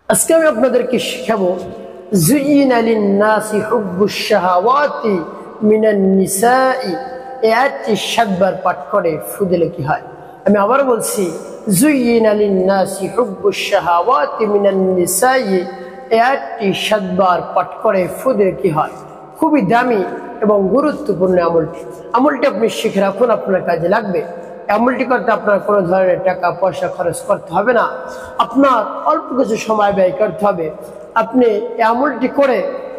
আজকে আমি আপনাদেরকে শেখাবো যুইনা লিন-নাসি হুব্বুশ শাহাওয়াতি মিনান নিসাই। এই আয়াতটি 7 বার পাঠ করে ফু দিলে কি হয়। আমি আবার বলছি, যুইনা লিন-নাসি হুব্বুশ শাহাওয়াতি মিনান নিসাই। এই আয়াতটি 7 বার পাঠ করে ফু দিলে কি হয়। খুবই দামি এবং গুরুত্বপূর্ণ আমলটি আপনি শিখে রাখুন, আপনার কাজে লাগবে। আমলটি করতে আপনার কোনো ধরনের টাকা পয়সা খরচ করতে হবে না, আপনার অল্প কিছু সময় ব্যয় করতে হবে। আপনি এই আমলটি করে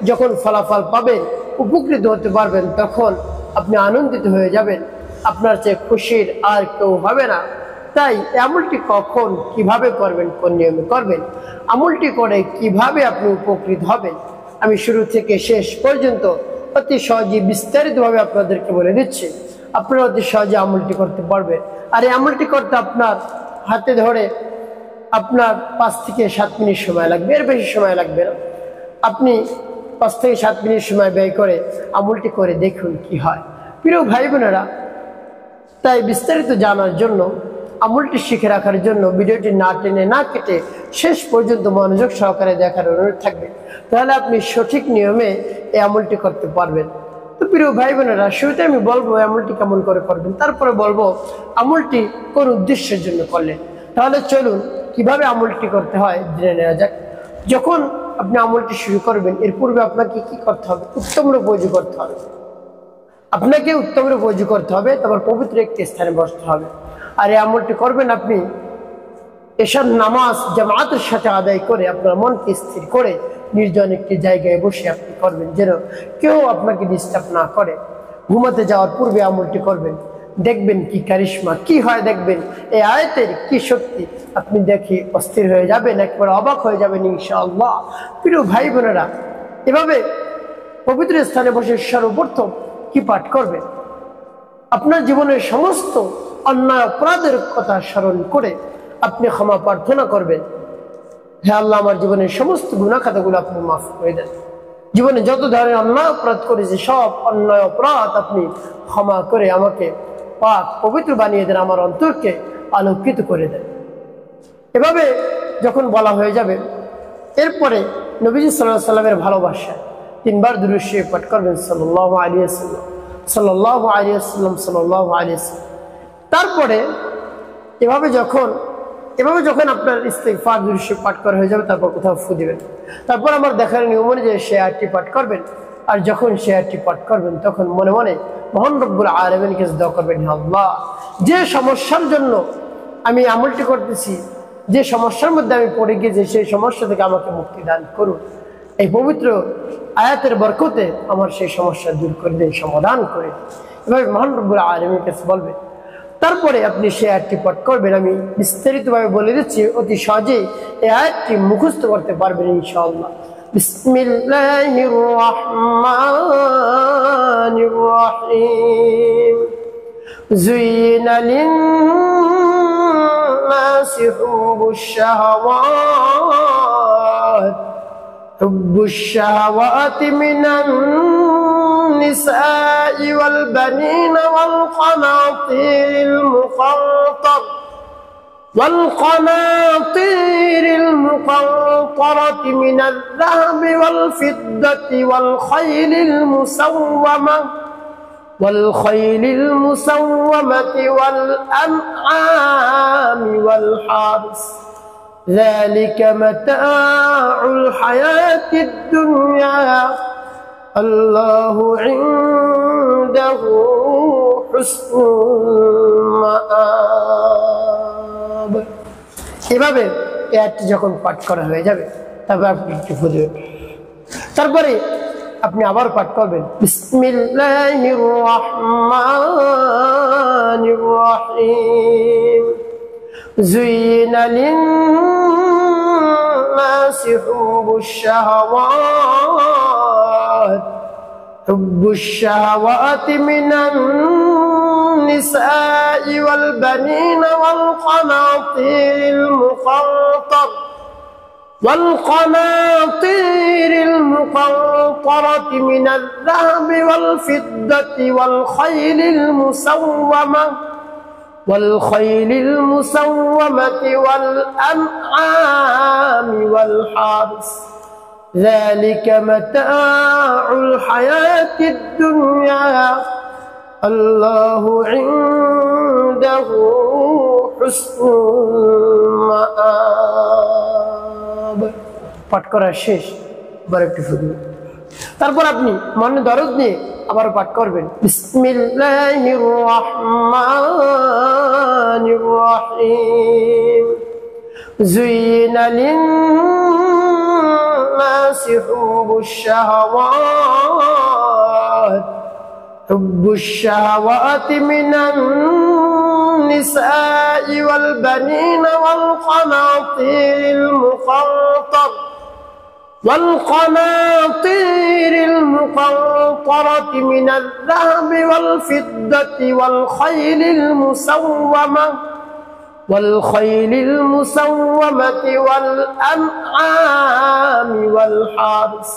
যখন ফলাফল পাবেন, উপকৃত হতে পারবেন, তখন আপনি আনন্দিত হয়ে যাবেন। আপনার চেয়ে খুশির আর কেউ হবে না। তাই আমলটি কখন কিভাবে করবেন, কোন নিয়মে করবেন, আমলটি করে কিভাবে আপনি উপকৃত হবেন, আমি শুরু থেকে শেষ পর্যন্ত অতি সহজে বিস্তারিতভাবে আপনাদেরকে বলে দিচ্ছি। আপনারা অতি সহজে আমলটি করতে পারবেন। আর এই আমলটি করতে আপনার হাতে ধরে আপনার 5 থেকে 7 মিনিট সময় লাগবে, এর বেশি সময় লাগবে না। আপনি 5 থেকে 7 মিনিট সময় ব্যয় করে আমলটি করে দেখুন কি হয়। প্রিয় ভাই বোনেরা, তাই বিস্তারিত জানার জন্য, আমলটি শিখে রাখার জন্য ভিডিওটি না টেনে না কেটে শেষ পর্যন্ত মনোযোগ সহকারে দেখার অনুরোধ থাকবে। তাহলে আপনি সঠিক নিয়মে এই আমলটি করতে পারবেন। তো প্রিয় ভাই বোনেরা, শুরুতে আমি বলবো আমলটি কেমন করে করবেন, তারপরে বলবো আমলটি কোন উদ্দেশ্যের জন্য করলেন। তাহলে চলুন কিভাবে আমলটি করতে হয় জেনে নেওয়া যাক। যখন আপনি আমলটি শুরু করবেন, এর পূর্বে আপনাকে কি করতে হবে? উত্তম রূপে ওযু করতে হবে। আপনাকে উত্তম রূপে ওযু করতে হবে, তারপর পবিত্র একটি স্থানে বসতে হবে। আর এই আমলটি করবেন আপনি এশার নামাজ জামাতের সাথে আদায় করে, আপনার মনকে স্থির করে নির্জন একটি জায়গায় বসে আপনি করবেন, যেন কেউ আপনাকে ডিস্টার্ব না করে। ঘুমাতে যাওয়ার পূর্বে আমলটি করবেন। দেখবেন কি কারিশমা কি হয়, দেখবেন এই আয়াতের কি শক্তি। আপনি দেখে অস্থির হয়ে যাবেন, একবার অবাক হয়ে যাবেন ইনশাআল্লাহ। প্রিয় ভাই বোনেরা, এভাবে পবিত্র স্থানে বসে সর্বপ্রথম কি পাঠ করবেন? আপনার জীবনের সমস্ত অন্যায় অপরাধের কথা স্মরণ করে আপনি ক্ষমা প্রার্থনা করবেন। হে আল্লাহ, আমার জীবনের সমস্ত গুনাহ খাতাগুলো আপনি মাফ করে দেন। জীবনে যত ধরনের অন্যায় অপরাধ করেছি, সব অন্যায় অপরাধ আপনি ক্ষমা করে আমাকে পাক পবিত্র বানিয়ে দেন, আমার অন্তরকে আলোকিত করে দেন। এভাবে যখন বলা হয়ে যাবে, এরপরে নবীজি সাল্লাল্লাহু আলাইহি সাল্লামের ভালোবাসা 3 বার দুরূদ শরীফ পাঠ করবেন, সাল্লাল্লাহু আলাইহি ওয়াসাল্লাম, সাল্লাল্লাহু আলাইহি ওয়াসাল্লাম, সাল্লাল্লাহু আলাইহি ওয়াসাল্লাম। তারপরে এভাবে যখন আপনার ইস্তিগফার দুরূদ শরীফ পাঠ করা হয়ে যাবে, তারপর কোথাও ফু দিবেন। তারপর আমার দেখার নিয়ম অনুযায়ী সে আয়াতটি পাঠ করবেন। আর যখন সে আয়াতটি পাঠ করবেন, তখন মনে মনে মহান রব্বুল আলামিনের কাছে দোয়া করবেন, হে আল্লাহ, যে সমস্যার জন্য আমি আমলটি করতেছি, যে সমস্যার মধ্যে আমি পড়ে গিয়েছি, সেই সমস্যা থেকে আমাকে মুক্তি দান করুন। এই পবিত্র আয়াতের বরকতে আমার সেই সমস্যা দূর করে দিন, সমাধান করে। এভাবে মহান রব্বুল আলামিনের কাছে বলবেন। তারপরে আপনি সেই আয়াতটি পাঠ করবেন। আমি বিস্তারিতভাবে বলে দিচ্ছি, অতি সহজেই এই আয়াতটি মুখস্থ করতে পারবেন ইনশাআল্লাহ। বিসমিল্লাহির রাহমানির রাহিম। যুইনা লিন-নাসি হুব্বুশ শাহাওয়াতি মিনান النساء والبنين والقناطير المقنطرة من الذهب والفضة والخيل المسومة والأنعام والحرث، ذلك متاع الحياة الدنيا আল্লাহু ইনদাহু হুসনুল মাআব। এভাবে আয়াতটি যখন পাঠ করা হয়ে যাবে, তারপর আপনি একটু ফু দিবেন। তারপরে আপনি আবার পাঠ করবেন, বিসমিল্লাহির রাহমানির রাহিম। যুইনা লিন-নাসি হুব্বুশ শাহাওয়াতি মিনান নিসাই ওয়াল বানিনা والقناطير المقنطرة من الذهب والفضة والخيل المسومة والخيل المسومة والأنعام والحرث ذلك متاع الحياة الدنيا الله عنده حسن المآب। পাঠ করা শেষ, আবার একটু ফুটবে, তারপর আপনি মনে দরদ নিয়ে আবার পাঠ করবেন বিসমিল্লাহির রহমানির রহিম যুইনা লিন-নাসি হুব্বুশ শাহাওয়াত মিনান নিসাই ওয়াল বানিনা ওয়াল কানাতিরিল মুকান্তার والقناطير المقنطرة من الذهب والفضة والخيل المسومة والأنعام والحرث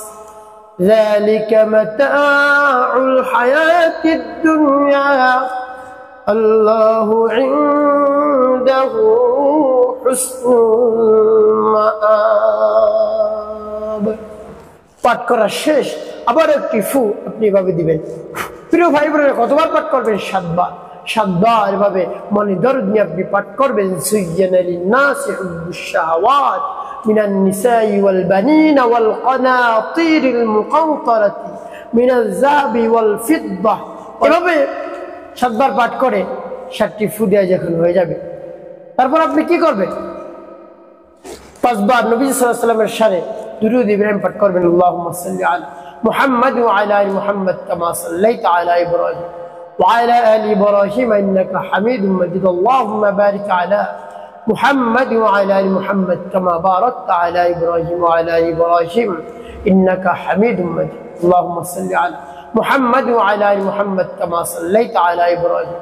ذلك متاع الحياة الدنيا الله عنده حسن المآب। পাঠ করা শেষ, আবার একটি ফু আপনি এভাবে দিবেন। প্রিয় ভাই বোনেরা, কতবার পাঠ করবেন? 7 বার। 7 বার এভাবে মনে দরদ নিয়ে আপনি পাঠ করবেন যুয়্যিনা লিন-নাসি হুব্বুশ শাহাওয়াত মিনান নিসাই ওয়াল বানিনা ওয়াল কানাতিরিল মুকান্তারাতি মিনাল যাহাবি ওয়াল ফিদ্দাহ। এভাবে 7 বার পাঠ করে 7টি ফু দেয়া যখন হয়ে যাবে, তারপর আপনি কি করবেন? 5 বার নবী সাল্লাল্লাহু আলাইহি ওয়াসাল্লামের শানে দুরূদ ইব্রাহিম পাঠ করবেন। আল্লাহুম্মা সাল্লি আলা মুহাম্মাদ ওয়া আলা আলি মুহাম্মাদ কামা সাল্লাইতা আলা ইব্রাহিম ওয়া আলা আলি ইব্রাহিম ইন্নাকা হামিদুম মাজিদ। আল্লাহুম্মা বারিক আলা মুহাম্মাদ ওয়া আলা আলি মুহাম্মাদ কামা বারাকতা আলা ইব্রাহিম ওয়া আলা আলি ইব্রাহিম ইন্নাকা হামিদুম মাজিদ। আল্লাহুম্মা সাল্লি আলা মুহাম্মাদ ওয়া আলা আলি মুহাম্মাদ কামা সাল্লাইতা আলা ইব্রাহিম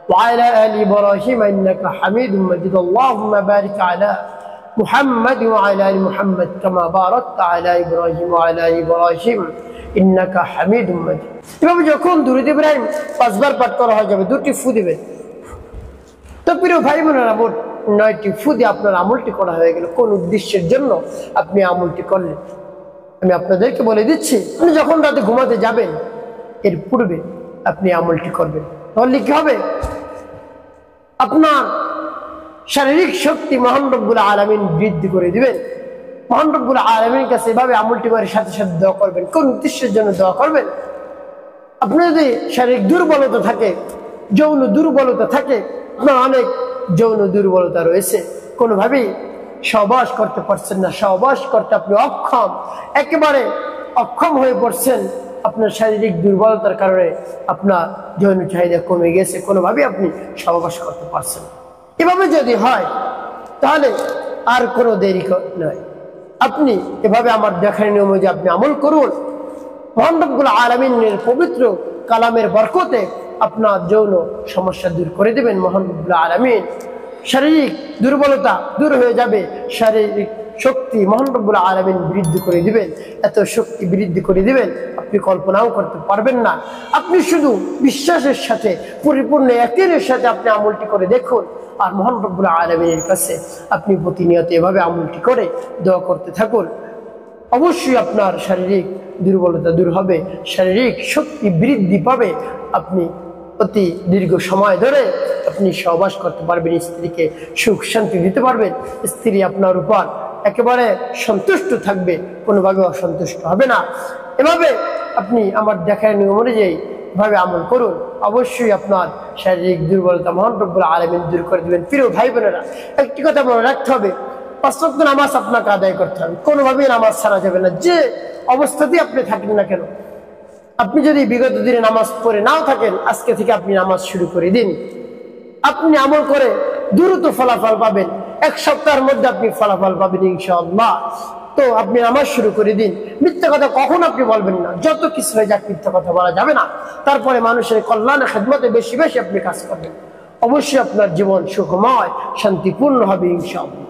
ওয়া আলা আলি ইব্রাহিম ইন্নাকা হামিদুম মাজিদ। আল্লাহুম্মা বারিক আলা মুহাম্মাদ ওয়া আলা আলি মুহাম্মাদ কামা বারাকতা আলা ইব্রাহিম ওয়া আলা আলি ইব্রাহিম ইন্নাকা হামিদুম মাজিদ। এভাবে যখন দুরূদ ইব্রাহিম 5 বার পাঠ করা হয়ে যাবে, 2টি ফু দিবেন। তো প্রিয় ভাই বোনেরা, মোট 9টি ফু দিয়ে আপনার আমলটি করা হয়ে গেল। কোন উদ্দেশ্যের জন্য আপনি আমলটি করলেন আমি আপনাদেরকে বলে দিচ্ছি। আপনি যখন রাতে ঘুমাতে যাবেন এর পূর্বে আপনি আমলটি করবেন, তাহলে কি হবে? আপনার শারীরিক শক্তি মহান রব্বুল আলামিন বৃদ্ধি করে দিবেন। মহান রব্বুল আলামিনের কাছে এভাবে আমলটি করে সাথে সাথে দোয়া করবেন। কোন উদ্দেশ্যের জন্য দোয়া করবেন? আপনার যদি শারীরিক দুর্বলতা থাকে, যৌন দুর্বলতা থাকে, আপনার অনেক যৌন দুর্বলতা রয়েছে, কোনোভাবেই সহবাস করতে পারছেন না, সহবাস করতে আপনি অক্ষম, একেবারে অক্ষম হয়ে পড়ছেন, আপনার শারীরিক দুর্বলতার কারণে আপনার যৌন চাহিদা কমে গেছে, কোনোভাবেই আপনি সহবাস করতে পারছেন। এভাবে যদি হয় তাহলে আর কোনো দেরি নয়, আপনি এভাবে আমার দেখার নিয়ম যে আপনি আমল করুন। মহান রব্বুল আলামিনের পবিত্র কালামের বরকতে আপনার যৌন সমস্যা দূর করে দেবেন মহান রব্বুল আলামিন। শারীরিক দুর্বলতা দূর হয়ে যাবে, শারীরিক শক্তি মহান রব্বুল আলামিন বৃদ্ধি করে দিবেন। এত শক্তি বৃদ্ধি করে দিবেন আপনি কল্পনাও করতে পারবেন না। আপনি শুধু বিশ্বাসের সাথে, পরিপূর্ণ ইয়াকিনের সাথে আপনি আমলটি করে দেখুন, আর মহান রব্বুল আলামিনের কাছে আপনি প্রতিনিয়ত এভাবে আমলটি করে দোয়া করতে থাকুন। অবশ্যই আপনার শারীরিক দুর্বলতা দূর হবে, শারীরিক শক্তি বৃদ্ধি পাবে, আপনি অতি দীর্ঘ সময় ধরে আপনি সহবাস করতে পারবেন, স্ত্রীকে সুখ শান্তি দিতে পারবেন, স্ত্রী আপনার উপর একেবারে সন্তুষ্ট থাকবে, কোনোভাবে অসন্তুষ্ট হবে না। এভাবে আপনি আমার দেখার নিয়ম অনুযায়ী ভাবে আমল করুন, অবশ্যই আপনার শারীরিক দুর্বলতা মহান রব্বুল আলামিন দূর করে দিবেন। প্রিয় ভাই বোনেরা, একটি কথা মনে রাখতে হবে, 5 ওয়াক্ত নামাজ আপনাকে আদায় করতে হবে, কোনোভাবেই নামাজ ছাড়া যাবে না। যে অবস্থাতেই আপনি থাকেন না কেন, আপনি যদি বিগত দিনে নামাজ পড়ে নাও থাকেন, আজকে থেকে আপনি নামাজ শুরু করে দিন। আপনি আমল করে দ্রুত ফলাফল পাবেন, 1 সপ্তাহের মধ্যে আপনি ফলাফল পাবেন ইনশাআল্লাহ। তো আপনি নামাজ শুরু করে দিন। মিথ্যা কথা কখন আপনি বলবেন না, যত কিছু হয়ে যাক মিথ্যা কথা বলা যাবে না। তারপরে মানুষের কল্যাণে খেদমতে বেশি বেশি আপনি কাজ করবেন, অবশ্যই আপনার জীবন সুখময় শান্তিপূর্ণ হবে ইনশাআল্লাহ।